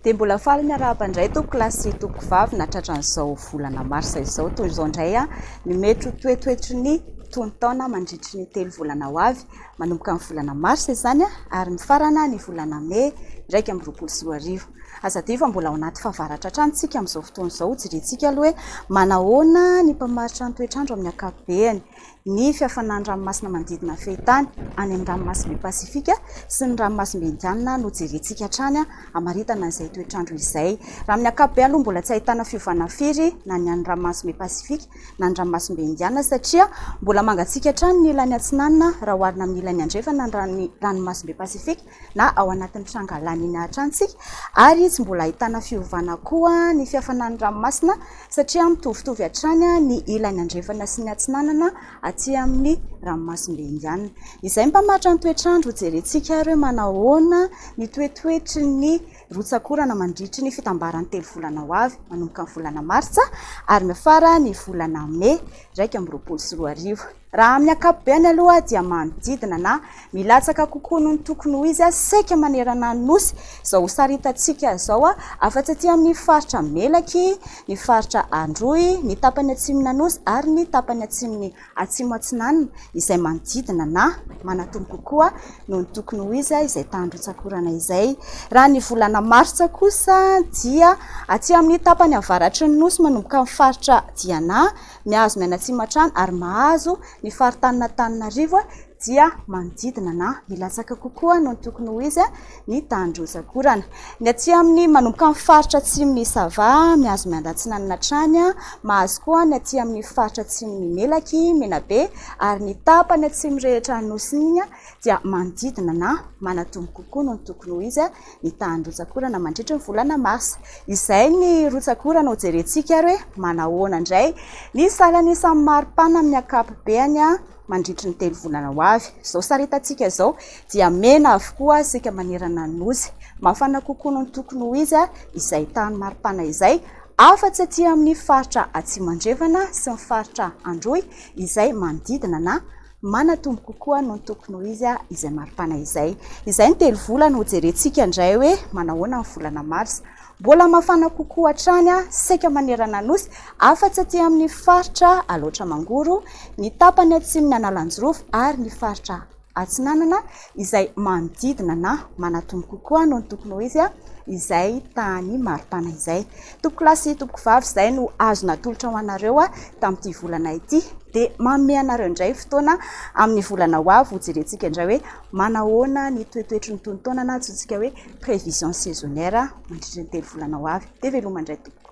Dia mbola faly miarahaba indray toko klasy toko vavy natratran'izao volana marsa izao toy izao indray ny metro toetoetry ny tontaona mandritry ny 3 volana ho avy manomboka amin'ny volana marsa izany ary mifarana ny volana may 2024 azadiva mbola ao anaty fahavaratra hatranintsika amin'izao fotoana izao jerentsika aloha hoe manahoana ny mpamaritra ny toetrandro amin'ny ankapobeny ny fiafanan'ny ranomasina manodidina fehitany any amin'ny ranomasimbe pasifika sy ny ranomasimbe indiana no jerentsika hatrany hamaritana izay toetrandro izay raha amin'ny ankapobeny aloha mbola tsy ahitana fiovana firy na ny an'ny ranomasimbe pasifika na ny ranomasimbe indiana satria mbola mangatsika hatrany ny ilany atsinanana raha oharina amin'ny ilany andrefana ny ranomasimbe pasifika na ao anatin'ny trangalany iny hatrantsika ary tsy mbola ahitana fiovana koa ny fiafanan'ny ranomasina satria mitovitovy hatrany ny ilany andrefana sy ny atsinanana aty amin'ny ranomasimbe indiana izay mpamaritra ny toetrandro jerentsika ary hoe manahoana ny toetoetry ny rotsakorana mandritry ny fitambaran'ny 3 volana ho avy manomboka amin'ny volana martsa ary mafara ny volana may 2024 raha amin'ny ankapobeny aloha dia manodidina na milatsaka kokoa noho ny tokony ho izy saika manerana ny nosy izao saritatsika izao afa-tsy aty amin'ny faritra melaky ny faritra androy ny tapany atsimina nosy ary ny tapany atsiminy atsimo atsinanana izay manodidina na manatombo kokoa noho ny tokony ho izy izay tandrotsakorana izay raha ny volana martsa kosa dia aty amin'ny tapany avaratry ny nosy manomboka amin'ny faritra diana mihazo mianatsimo hatrany ary mahazo ny faritanina Antananarivo dia manodidina na milatsaka kokoa noho ny tokony ho izy ny tandrotsakorana ny aty amin'ny manomboka amin'ny faritra atsimon'ny sava mihazo miandatsinanana hatrany mahazo koa ny aty amin'ny faritra atsimon'ny melaky menabe ary ny tapany atsimo rehetra nosy iny dia manodidina na manatombo kokoa noho ny tokony ho izy ny tandrotsakorana mandritry ny volana marsa izay ny rotsakorana ho jerentsika ary hoe manahoana indray ny salany isan'ny maripana amin'ny ankapobeny mandritry ny 3 volana ho avy izao saritatsika izao dia mena avokoa sika manerana ny nosy mafana kokoa noho ny tokony ho izy izay tany maripana izay afa-tsy aty amin'ny faritra atsimo andrefana sy ny faritra androy izay manodidina na manatombo kokoa noho ny tokony ho izy izay maripana izay ny 3 volana ho jerentsika indray hoe manahoana ny volana marsa mbola mafana kokoa hatrany saika manerana nosy afa-tsy aty amin'ny faritra aloatra mangoro ny tapany atsiminy analanjorofo ary ny faritra atsinanana izay manodidina na manatombo kokoa noho ny tokony ho izy izay tany maripana izay toko lasy toko vavy izay no azo natolotra ho anareo tamin'ity volana ity dia manome anareo indray fotoana amin'ny volana ho avy ho jerentsika indray hoe manahoana ny toetoetry ny tontaona na atsotsika hoe prévision saisonnière mandritry ny 3 volana ho avy dia veloma indray tompoko